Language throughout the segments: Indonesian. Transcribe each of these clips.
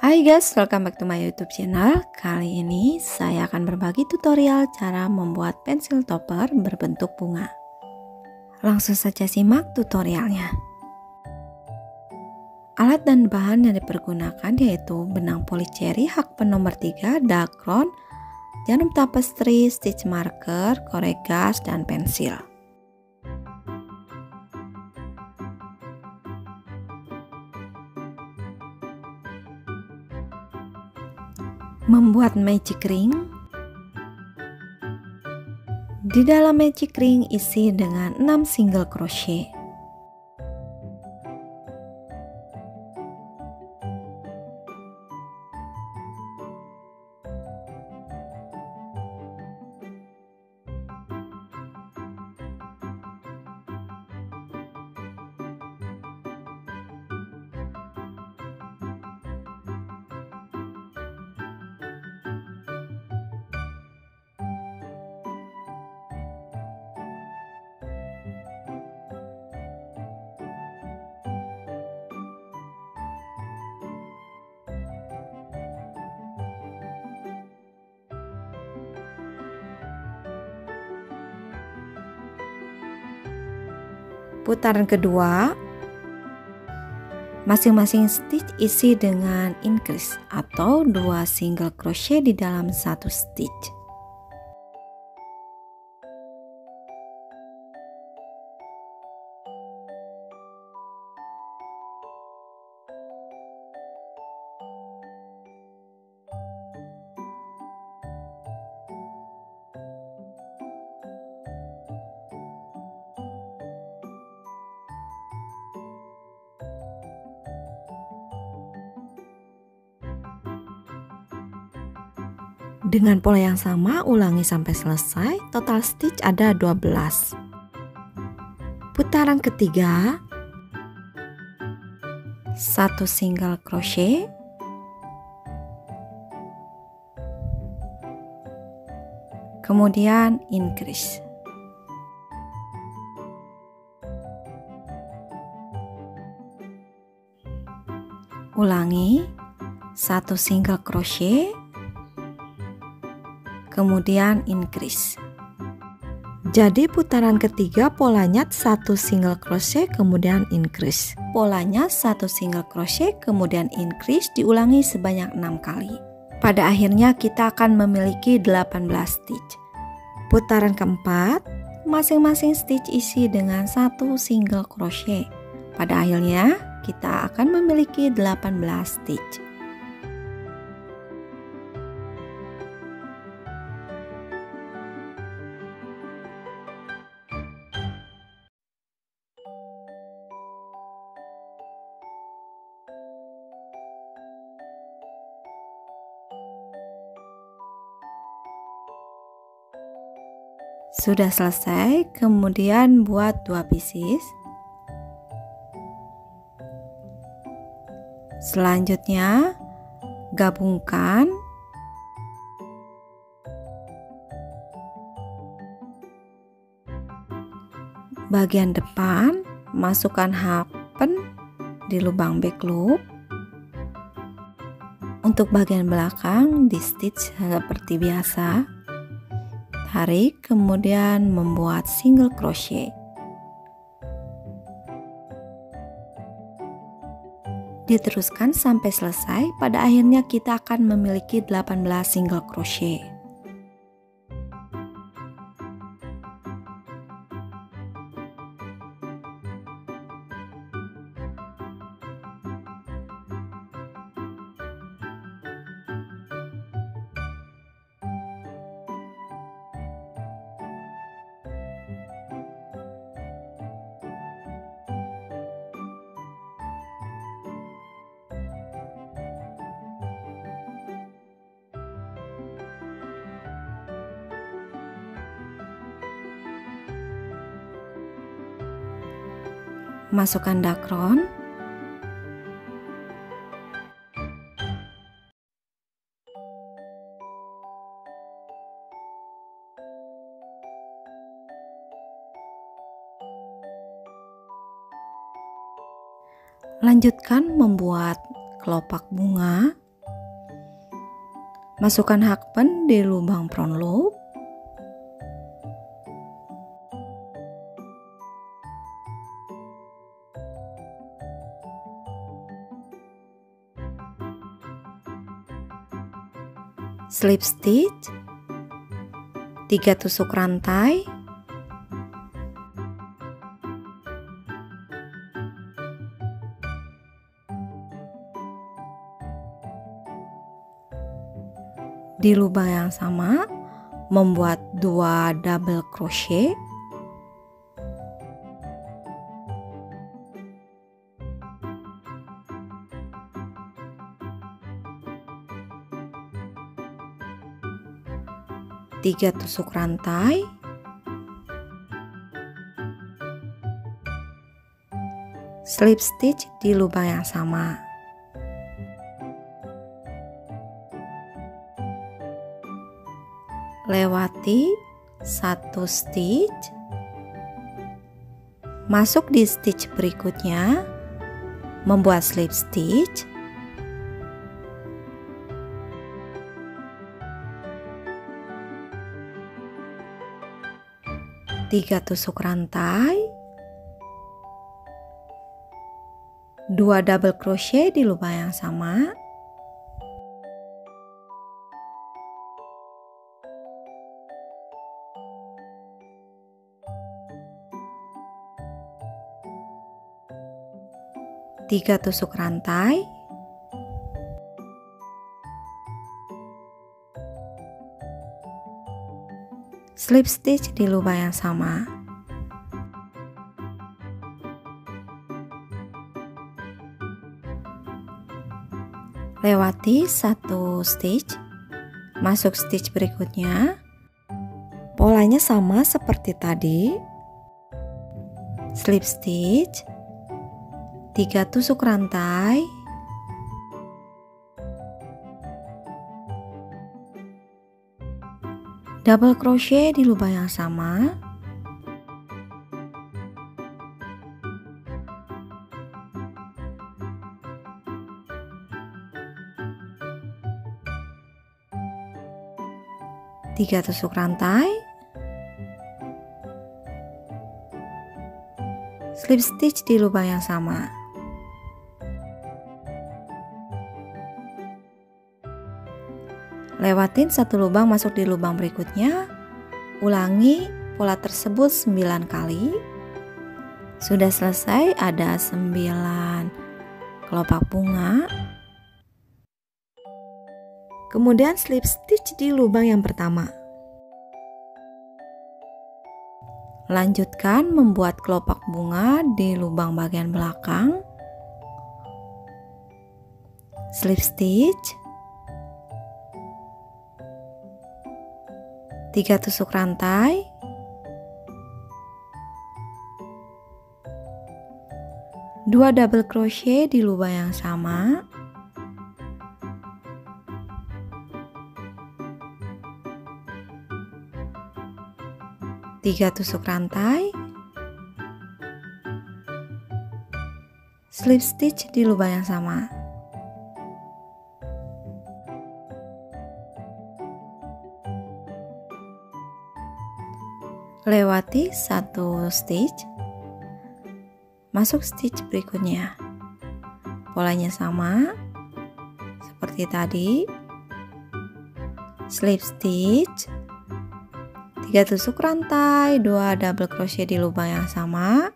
Hai guys, welcome back to my YouTube channel. Kali ini saya akan berbagi tutorial cara membuat pensil topper berbentuk bunga. Langsung saja simak tutorialnya. Alat dan bahan yang dipergunakan yaitu benang polycherry Hakpen nomor 3, dakron, jarum tapestry, stitch marker, korek gas, dan pensil. Membuat magic ring. Di dalam magic ring isi dengan 6 single crochet. Putaran kedua, masing-masing stitch isi dengan increase atau 2 single crochet di dalam satu stitch. Dengan pola yang sama, ulangi sampai selesai. Total stitch ada 12. Putaran ketiga, 1 single crochet, kemudian increase. Ulangi 1 single crochet, kemudian increase. Jadi putaran ketiga polanya 1 single crochet kemudian increase. Polanya 1 single crochet kemudian increase diulangi sebanyak 6 kali. Pada akhirnya kita akan memiliki 18 stitch. Putaran keempat, masing-masing stitch isi dengan 1 single crochet. Pada akhirnya kita akan memiliki 18 stitch. Sudah selesai, kemudian buat 2 pieces. Selanjutnya gabungkan bagian depan, masukkan Hakpen di lubang back loop. Untuk bagian belakang di stitch seperti biasa. Tarik, kemudian membuat single crochet. Diteruskan sampai selesai. Pada akhirnya kita akan memiliki 18 single crochet. Masukkan dakron. Lanjutkan membuat kelopak bunga Masukkan hakpen di lubang front loop. Slip stitch, 3 tusuk rantai, di lubang yang sama membuat 2 double crochet, tiga tusuk rantai, slip stitch di lubang yang sama. Lewati 1 stitch, masuk di stitch berikutnya, membuat slip stitch, tiga tusuk rantai, 2 double crochet di lubang yang sama, tiga tusuk rantai, slip stitch di lubang yang sama. Lewati 1 stitch, masuk stitch berikutnya. Polanya sama seperti tadi. Slip stitch, 3 tusuk rantai, double crochet di lubang yang sama, tiga tusuk rantai, slip stitch di lubang yang sama. Lewatin 1 lubang, masuk di lubang berikutnya. Ulangi pola tersebut 9 kali. Sudah selesai, ada 9 kelopak bunga. Kemudian slip stitch di lubang yang pertama. Lanjutkan membuat kelopak bunga di lubang bagian belakang. Slip stitch, 3 tusuk rantai, 2 double crochet di lubang yang sama, tiga tusuk rantai, slip stitch di lubang yang sama. Lewati 1 stitch, masuk stitch berikutnya. Polanya sama seperti tadi. Slip stitch, 3 tusuk rantai, 2 double crochet di lubang yang sama,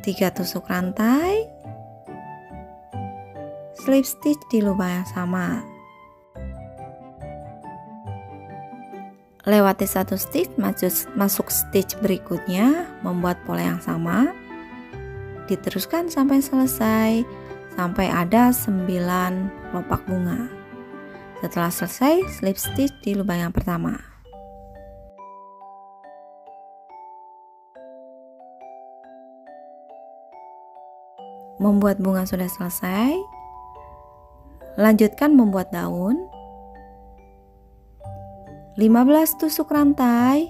3 tusuk rantai, slip stitch di lubang yang sama. Lewati 1 stitch, masuk stitch berikutnya, membuat pola yang sama. Diteruskan sampai selesai, sampai ada 9 kelopak bunga. Setelah selesai, slip stitch di lubang yang pertama. Membuat bunga sudah selesai. Lanjutkan membuat daun. 15 tusuk rantai,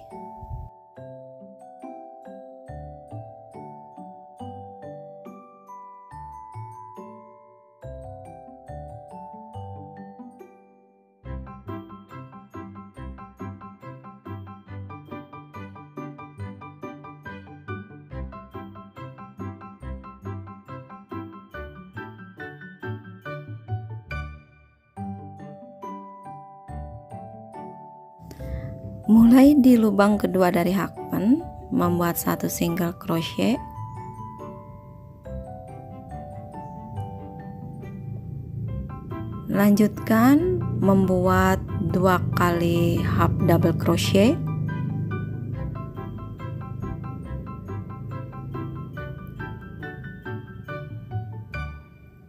Mulai di lubang kedua dari hakpan, membuat 1 single crochet. Lanjutkan membuat 2 kali half double crochet.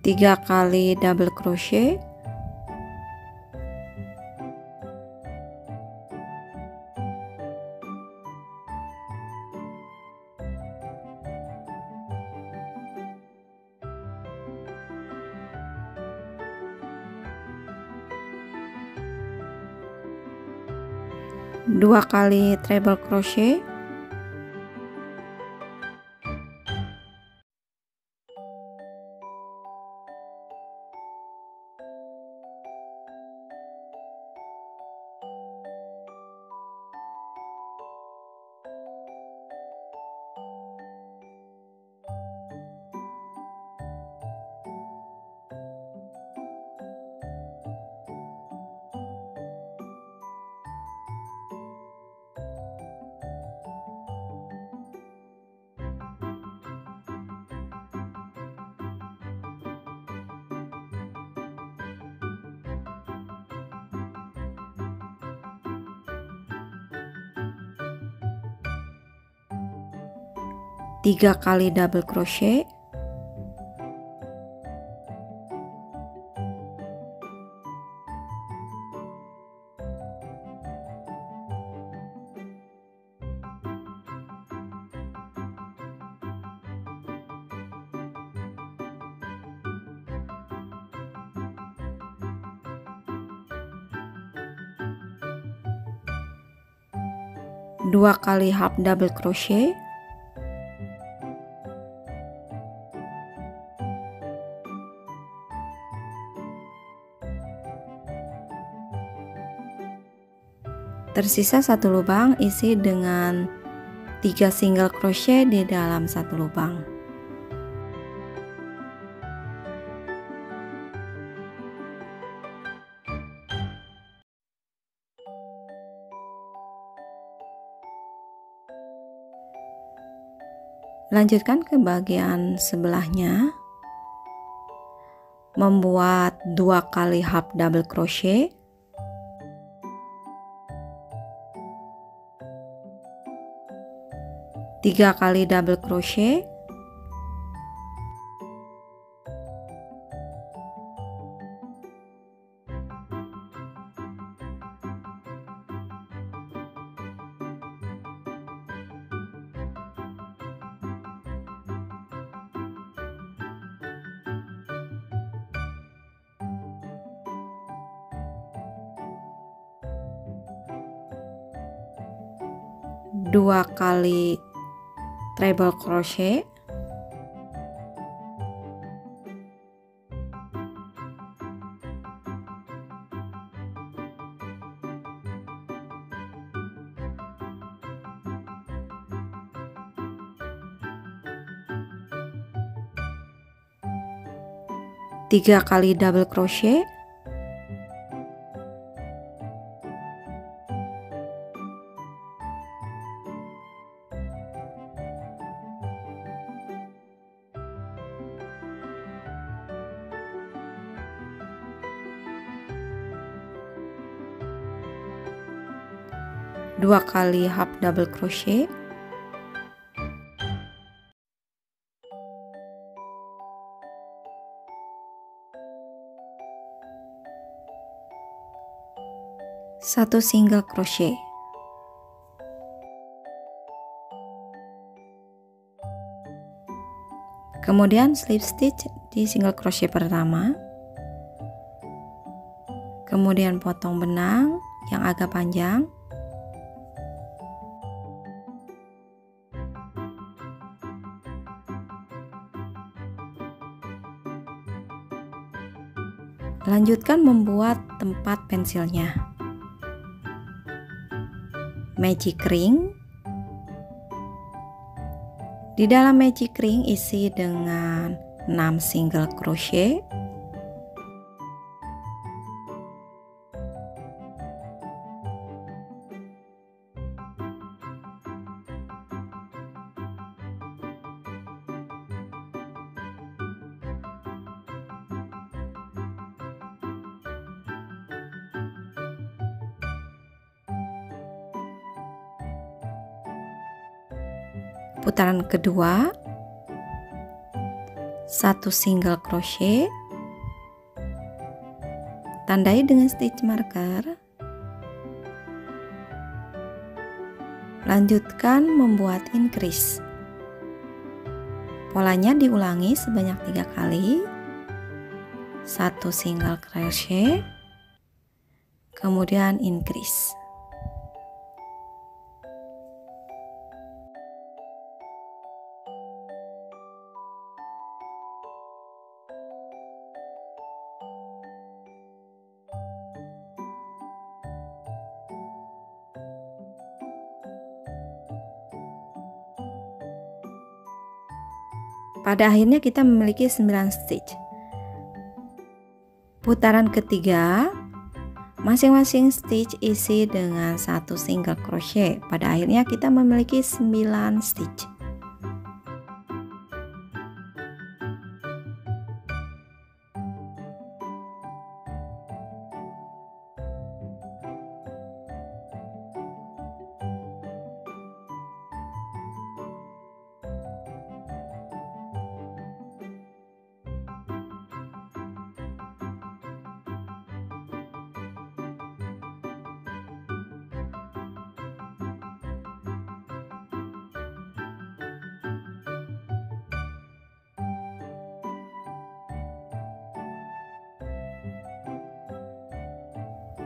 3 kali double crochet. 2 kali treble crochet. 3 kali double crochet. 2 kali half double crochet. 1 lubang, isi dengan 3 single crochet di dalam 1 lubang. Lanjutkan ke bagian sebelahnya, membuat 2 kali half double crochet. 3 kali double crochet. 2 kali treble crochet. 3 kali double crochet. 2 kali half double crochet. 1 single crochet. Kemudian slip stitch di single crochet pertama, kemudian potong benang yang agak panjang. Lanjutkan membuat tempat pensilnya. Magic ring. Di dalam magic ring isi dengan 6 single crochet. Putaran kedua, 1 single crochet, tandai dengan stitch marker. Lanjutkan membuat increase. Polanya diulangi sebanyak 3 kali. 1 single crochet, kemudian increase. Pada akhirnya kita memiliki 9 stitch. Putaran ketiga, masing-masing stitch isi dengan 1 single crochet. Pada akhirnya kita memiliki 9 stitch.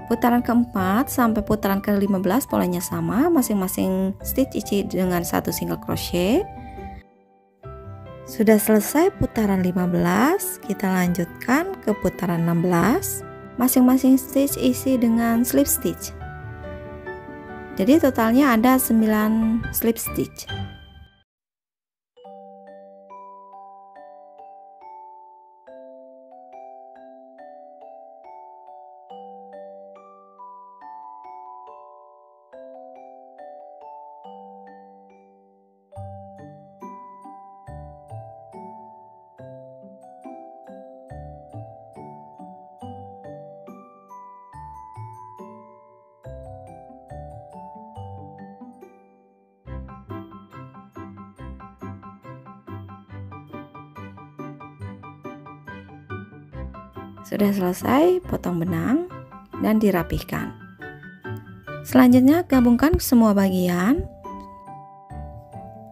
Putaran keempat sampai putaran ke-15 polanya sama, masing-masing stitch isi dengan 1 single crochet. Sudah selesai putaran 15, kita lanjutkan ke putaran 16. Masing-masing stitch isi dengan slip stitch. Jadi totalnya ada 9 slip stitch. Sudah selesai, potong benang dan dirapihkan. Selanjutnya gabungkan semua bagian.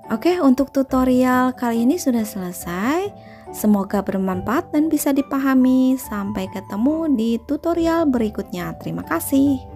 Oke, untuk tutorial kali ini sudah selesai. Semoga bermanfaat dan bisa dipahami. Sampai ketemu di tutorial berikutnya. Terima kasih.